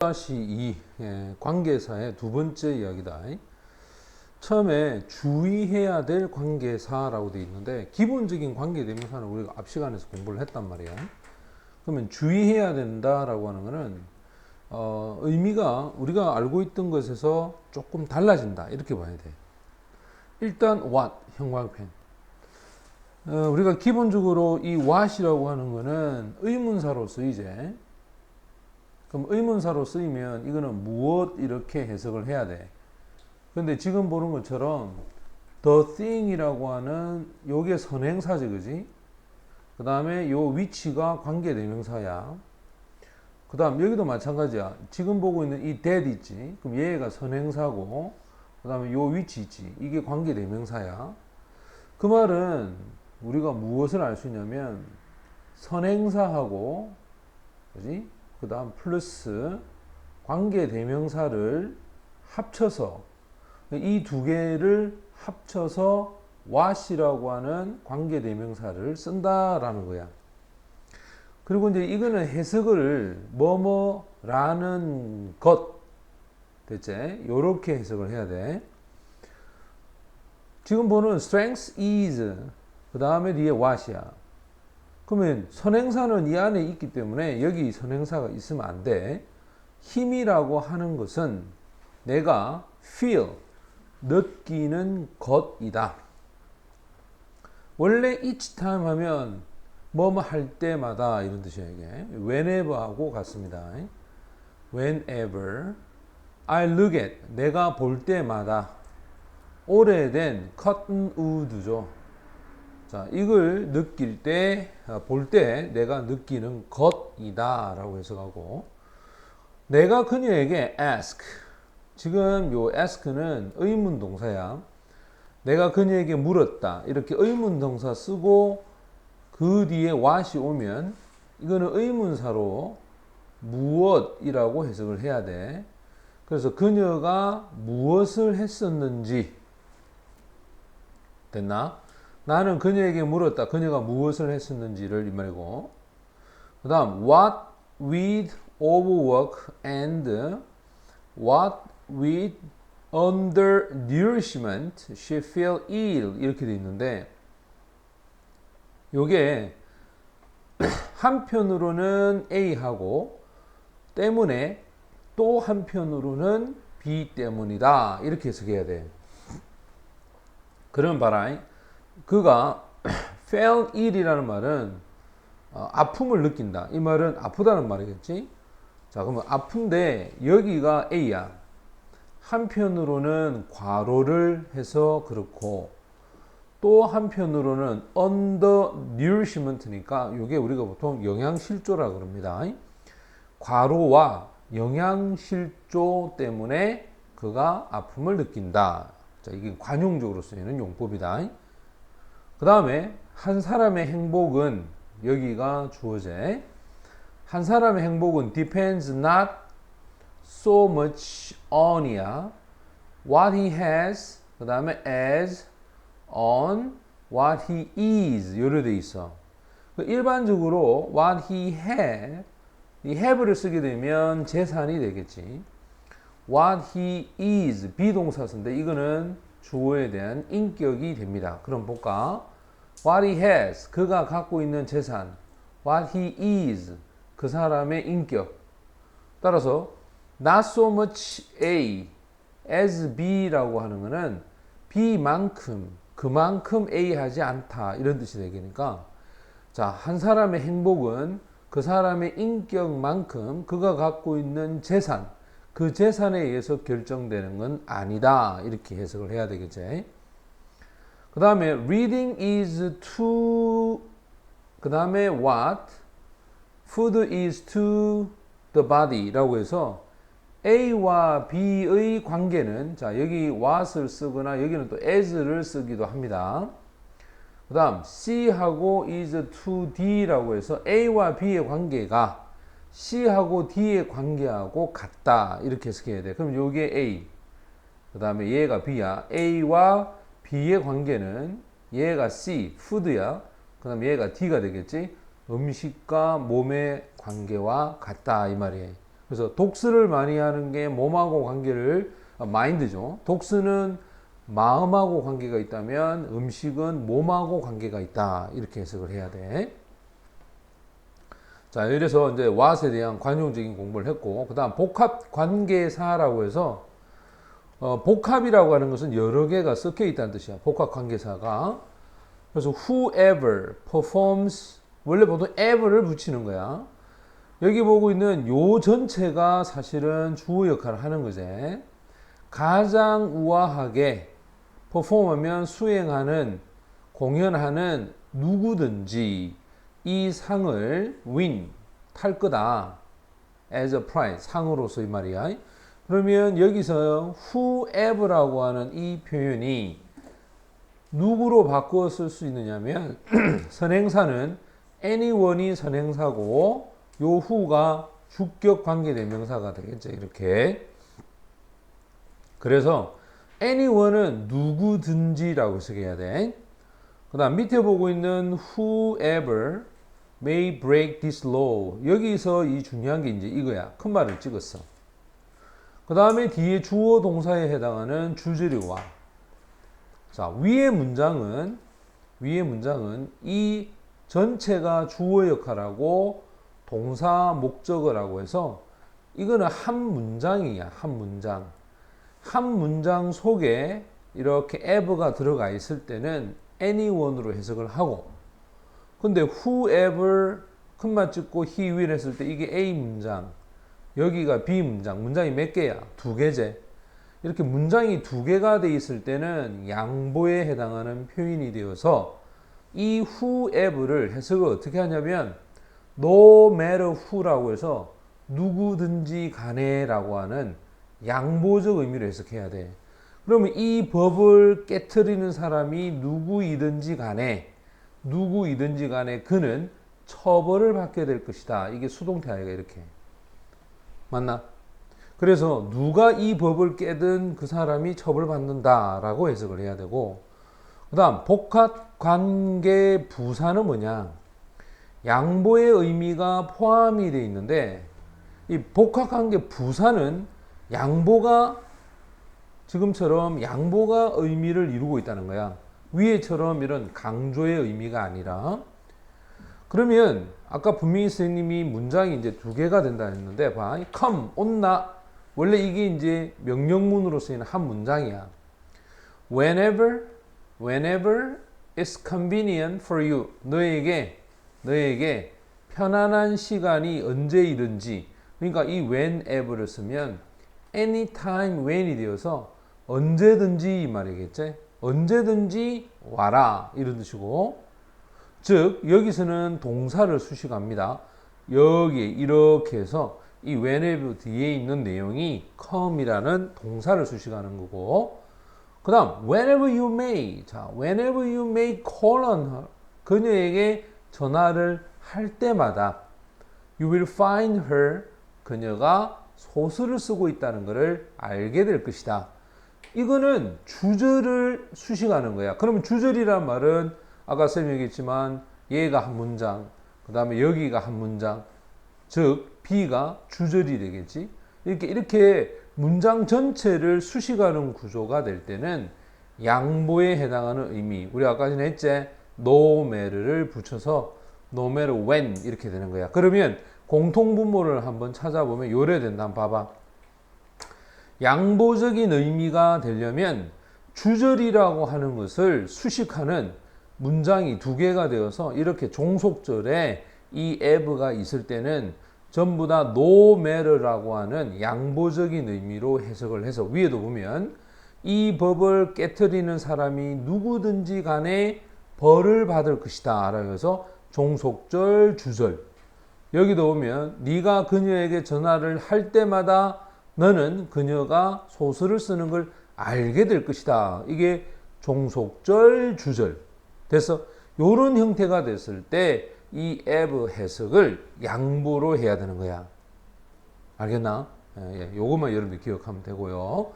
2 관계사의 두 번째 이야기다. 처음에 주의해야 될 관계사라고 되어 있는데 기본적인 관계대명사는 우리가 앞 시간에서 공부를 했단 말이야. 그러면 주의해야 된다라고 하는 거는 의미가 우리가 알고 있던 것에서 조금 달라진다 이렇게 봐야 돼. 일단 what 형광펜. 우리가 기본적으로 이 what이라고 하는 거는 의문사로 쓰이지. 그럼 의문사로 쓰이면 이거는 무엇 이렇게 해석을 해야 돼. 근데 지금 보는 것처럼 the thing이라고 하는 요게 선행사지, 그지? 그 다음에 요 위치가 관계대명사야. 그 다음 여기도 마찬가지야. 지금 보고 있는 이 that 있지? 그럼 얘가 선행사고, 그 다음에 요 위치 있지? 이게 관계대명사야. 그 말은 우리가 무엇을 알 수 있냐면 선행사하고, 그지? 그 다음 플러스 관계대명사를 합쳐서 이 두 개를 합쳐서 what이라고 하는 관계대명사를 쓴다라는 거야. 그리고 이제 이거는 해석을 뭐뭐라는 것 됐지? 요렇게 해석을 해야 돼. 지금 보는 strength is 그 다음에 뒤에 what이야. 그러면 선행사는 이 안에 있기 때문에 여기 선행사가 있으면 안 돼. 힘이라고 하는 것은 내가 feel, 느끼는 것이다. 원래 each time 하면 뭐뭐 할 때마다 이런 뜻이야 이게. whenever 하고 같습니다. whenever I look at, 내가 볼 때마다 오래된 cotton wood죠. 자, 이걸 느낄 때, 볼 때 내가 느끼는 것이다 라고 해석하고, 내가 그녀에게 ask, 지금 요 ask는 의문 동사야. 내가 그녀에게 물었다. 이렇게 의문 동사 쓰고 그 뒤에 what이 오면 이거는 의문사로 무엇이라고 해석을 해야 돼. 그래서 그녀가 무엇을 했었는지 됐나? 나는 그녀에게 물었다. 그녀가 무엇을 했었는지를 이 말이고. 그 다음 what with overwork and what with undernourishment she feel ill 이렇게 돼 있는데 요게 한편으로는 A하고 때문에 또 한편으로는 B 때문이다 이렇게 해석해야 돼. 그럼 봐라. 그가 fell ill이라는 말은 아픔을 느낀다. 이 말은 아프다는 말이겠지. 자, 그러면 아픈데 여기가 A야. 한편으로는 과로를 해서 그렇고 또 한편으로는 undernourishment니까 이게 우리가 보통 영양실조라 그럽니다. 과로와 영양실조 때문에 그가 아픔을 느낀다. 자, 이게 관용적으로 쓰이는 용법이다. 그 다음에 한 사람의 행복은 여기가 주어제. 한 사람의 행복은 depends not so much on이야. what he has 그 다음에 as on what he is 요로 돼 있어. 일반적으로 what he have 이 have를 쓰게 되면 재산이 되겠지. what he is 비동사인데 이거는 주어에 대한 인격이 됩니다. 그럼 볼까? what he has 그가 갖고 있는 재산. what he is 그 사람의 인격. 따라서 not so much A as B라고 하는 것은 B만큼 그만큼 A 하지 않다 이런 뜻이 되니까 자, 한 사람의 행복은 그 사람의 인격만큼 그가 갖고 있는 재산 그 재산에 의해서 결정되는 건 아니다 이렇게 해석을 해야 되겠지. 그 다음에 reading is to 그 다음에 what food is to the body 라고 해서 A와 B의 관계는 자 여기 what을 쓰거나 여기는 또 as를 쓰기도 합니다. 그 다음 C하고 is to D라고 해서 A와 B의 관계가 C하고 D의 관계하고 같다 이렇게 해석해야 돼. 그럼 요게 A 그 다음에 얘가 B야. A와 B의 관계는 얘가 C food야. 그 다음에 얘가 D가 되겠지. 음식과 몸의 관계와 같다 이 말이에요. 그래서 독스를 많이 하는 게 몸하고 관계를 마인드죠. 독스는 마음하고 관계가 있다면 음식은 몸하고 관계가 있다. 이렇게 해석을 해야 돼. 자, 이래서 이제 what에 대한 관용적인 공부를 했고, 그 다음 복합 관계사라고 해서, 복합이라고 하는 것은 여러 개가 섞여 있다는 뜻이야. 복합 관계사가. 그래서 whoever performs, 원래 보통 ever를 붙이는 거야. 여기 보고 있는 요 전체가 사실은 주어 역할을 하는 거지. 가장 우아하게 perform하면 수행하는, 공연하는 누구든지 이 상을 win, 탈 거다. as a prize, 상으로서 이 말이야. 그러면 여기서 whoever라고 하는 이 표현이 누구로 바꾸어 쓸 수 있느냐면 선행사는 anyone이 선행사고 요 who가 주격 관계대명사가 되겠죠. 이렇게. 그래서 anyone은 누구든지라고 해석해야 돼. 그 다음 밑에 보고 있는 whoever may break this law. 여기서 이 중요한 게 이제 이거야. 큰 말을 찍었어. 그 다음에 뒤에 주어 동사에 해당하는 주절이 와. 자, 위의 문장은 이 전체가 주어 역할하고 동사 목적어라고 해서 이거는 한 문장이야. 한 문장. 한 문장 속에 이렇게 ever가 들어가 있을 때는 anyone으로 해석을 하고, 근데 whoever 큰말 찍고 he will 했을 때 이게 A 문장, 여기가 B 문장, 문장이 몇 개야? 두 개제. 이렇게 문장이 두 개가 돼 있을 때는 양보에 해당하는 표현이 되어서 이 whoever를 해석을 어떻게 하냐면 no matter who라고 해서 누구든지 간에라고 하는 양보적 의미로 해석해야 돼. 그러면 이 법을 깨트리는 사람이 누구이든지 간에 그는 처벌을 받게 될 것이다. 이게 수동태가 이렇게. 맞나? 그래서 누가 이 법을 깨든 그 사람이 처벌받는다라고 해석을 해야 되고, 그 다음 복합관계 부사는 뭐냐? 양보의 의미가 포함이 되어 있는데 이 복합관계 부사는 양보가 지금처럼 양보가 의미를 이루고 있다는 거야. 위에처럼 이런 강조의 의미가 아니라. 그러면 아까 분명히 선생님이 문장이 이제 두 개가 된다 했는데 봐. come, 온나. 원래 이게 이제 명령문으로 쓰이는 한 문장이야. Whenever it's convenient for you. 너에게 편안한 시간이 언제이든지. 그러니까 이 whenever를 쓰면 anytime when이 되어서 언제든지 이 말이겠지. 언제든지 와라 이런 뜻이고, 즉 여기서는 동사를 수식합니다. 여기에 이렇게 해서 이 whenever 뒤에 있는 내용이 come이라는 동사를 수식하는 거고, 그 다음 whenever you may, 자 whenever you may call on her, 그녀에게 전화를 할 때마다 you will find her, 그녀가 소설을 쓰고 있다는 것을 알게 될 것이다. 이거는 주절을 수식하는 거야. 그러면 주절이란 말은 아까 쌤이 얘기했지만 얘가 한 문장, 그 다음에 여기가 한 문장, 즉 B가 주절이 되겠지. 이렇게 문장 전체를 수식하는 구조가 될 때는 양보에 해당하는 의미, 우리 아까 전에 했지, no matter를 붙여서 no matter when 이렇게 되는 거야. 그러면 공통분모를 한번 찾아보면 요래 된다. 한번 봐봐. 양보적인 의미가 되려면 주절이라고 하는 것을 수식하는 문장이 두 개가 되어서 이렇게 종속절에 이 ever가 있을 때는 전부 다 no matter라고 하는 양보적인 의미로 해석을 해서 위에도 보면 이 법을 깨트리는 사람이 누구든지 간에 벌을 받을 것이다 라고 해서 종속절 주절. 여기도 보면 네가 그녀에게 전화를 할 때마다 너는 그녀가 소설을 쓰는 걸 알게 될 것이다. 이게 종속절 주절. 그래서 이런 형태가 됐을 때 이 have 해석을 양보로 해야 되는 거야. 알겠나? 요것만 여러분들 기억하면 되고요.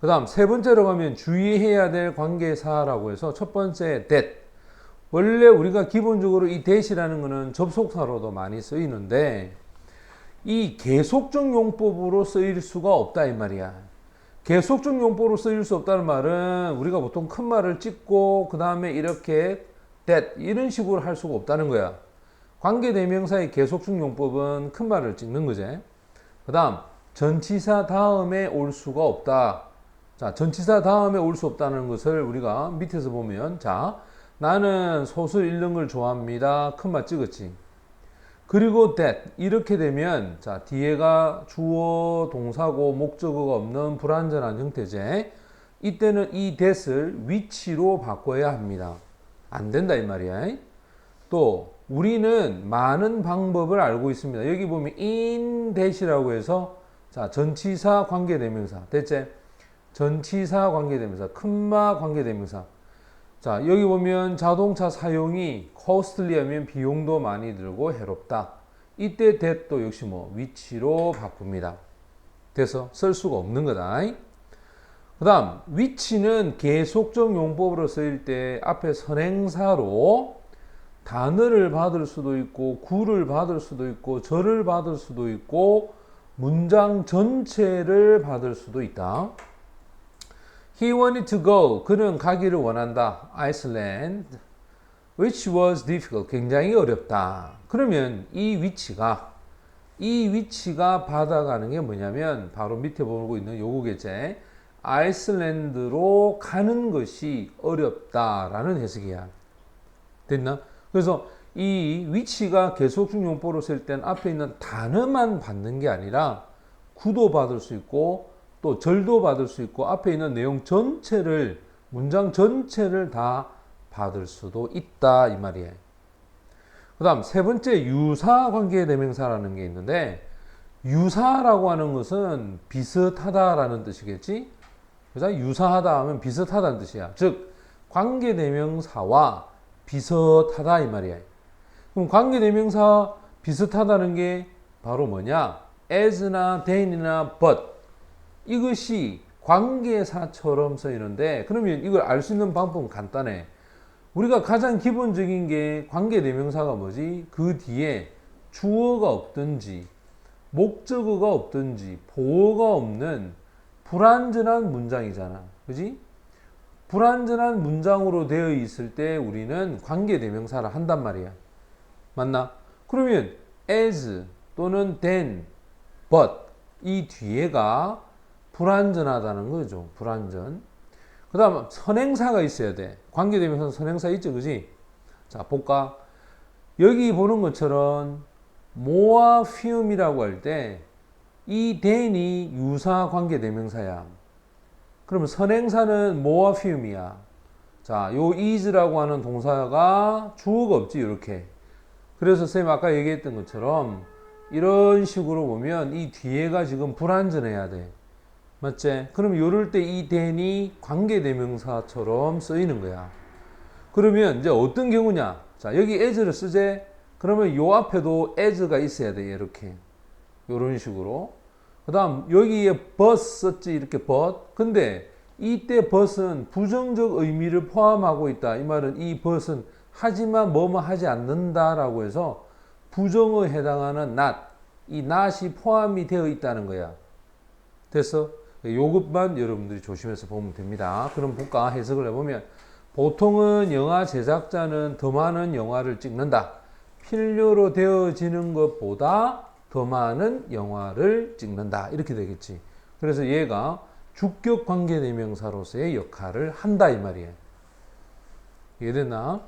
그 다음 세 번째로 가면 주의해야 될 관계사라고 해서 첫 번째 that. 원래 우리가 기본적으로 이 that이라는 거는 접속사로도 많이 쓰이는데 이 계속적 용법으로 쓰일 수가 없다 이 말이야. 계속적 용법으로 쓰일 수 없다는 말은 우리가 보통 큰 말을 찍고 그 다음에 이렇게 that 이런 식으로 할 수가 없다는 거야. 관계대명사의 계속적 용법은 큰 말을 찍는 거지. 그 다음 전치사 다음에 올 수가 없다. 자, 전치사 다음에 올 수 없다는 것을 우리가 밑에서 보면, 자, 나는 소설 읽는 걸 좋아합니다. 큰 말 찍었지. 그리고 that 이렇게 되면, 자, 뒤에가 주어 동사고 목적어가 없는 불완전한 형태제. 이때는 이 that을 which로 바꿔야 합니다. 안 된다 이 말이야. 또 우리는 많은 방법을 알고 있습니다. 여기 보면 in that이라고 해서, 자, 전치사 관계대명사 됐지? 전치사 관계대명사, 큰마 관계대명사. 자, 여기 보면 자동차 사용이 costly하면 비용도 많이 들고 해롭다. 이때 that도 역시 뭐 which로 바꿉니다. 돼서 쓸 수가 없는 거다. 그 다음 which는 계속적 용법으로 쓰일 때 앞에 선행사로 단어를 받을 수도 있고 구를 받을 수도 있고 절을 받을 수도 있고 문장 전체를 받을 수도 있다. He wanted to go. 그는 가기를 원한다. Iceland. Which was difficult. 굉장히 어렵다. 그러면 이 위치가 받아가는 게 뭐냐면 바로 밑에 보고 있는 요거겠지. 아이슬란드로 가는 것이 어렵다라는 해석이야. 됐나? 그래서 이 위치가 계속적 용법으로 쓸 때는 앞에 있는 단어만 받는 게 아니라 구도 받을 수 있고 또 절도 받을 수 있고 앞에 있는 내용 전체를 문장 전체를 다 받을 수도 있다 이 말이에요. 그 다음 세 번째 유사관계대명사라는 게 있는데 유사라고 하는 것은 비슷하다라는 뜻이겠지. 그래서 유사하다 하면 비슷하다는 뜻이야. 즉 관계대명사와 비슷하다 이 말이야. 그럼 관계대명사 비슷하다는 게 바로 뭐냐? as나 than이나 but 이것이 관계사처럼 쓰이는데 그러면 이걸 알 수 있는 방법은 간단해. 우리가 가장 기본적인 게 관계대명사가 뭐지? 그 뒤에 주어가 없든지 목적어가 없든지 보어가 없는 불완전한 문장이잖아. 그지? 불완전한 문장으로 되어 있을 때 우리는 관계대명사를 한단 말이야. 맞나? 그러면 as 또는 then, but 이 뒤에가 불완전하다는 거죠. 불완전. 그 다음 선행사가 있어야 돼. 관계대명사는 선행사 있죠. 그지? 자 볼까? 여기 보는 것처럼 모와 fium이라고 할 때 이 then이 유사 관계대명사야. 그러면 선행사는 모와 fium이야. 자, 요 is라고 하는 동사가 주어가 없지. 이렇게. 그래서 쌤 아까 얘기했던 것처럼 이런 식으로 보면 이 뒤에가 지금 불완전해야 돼. 맞지? 그럼 이럴 때 이 then이 관계대명사처럼 쓰이는 거야. 그러면 이제 어떤 경우냐? 자, 여기 as를 쓰재? 그러면 요 앞에도 as가 있어야 돼. 이렇게. 요런 식으로. 그 다음 여기에 but 썼지. 이렇게 but. 근데 이때 but은 부정적 의미를 포함하고 있다. 이 말은 이 but은 하지만 뭐뭐 하지 않는다라고 해서 부정어에 해당하는 not. 이 not이 포함이 되어 있다는 거야. 됐어? 요것만 여러분들이 조심해서 보면 됩니다. 그럼 볼까? 해석을 해보면 보통은 영화 제작자는 더 많은 영화를 찍는다. 필요로 되어지는 것보다 더 많은 영화를 찍는다. 이렇게 되겠지. 그래서 얘가 주격 관계대명사로서의 역할을 한다 이 말이에요. 이해됐나?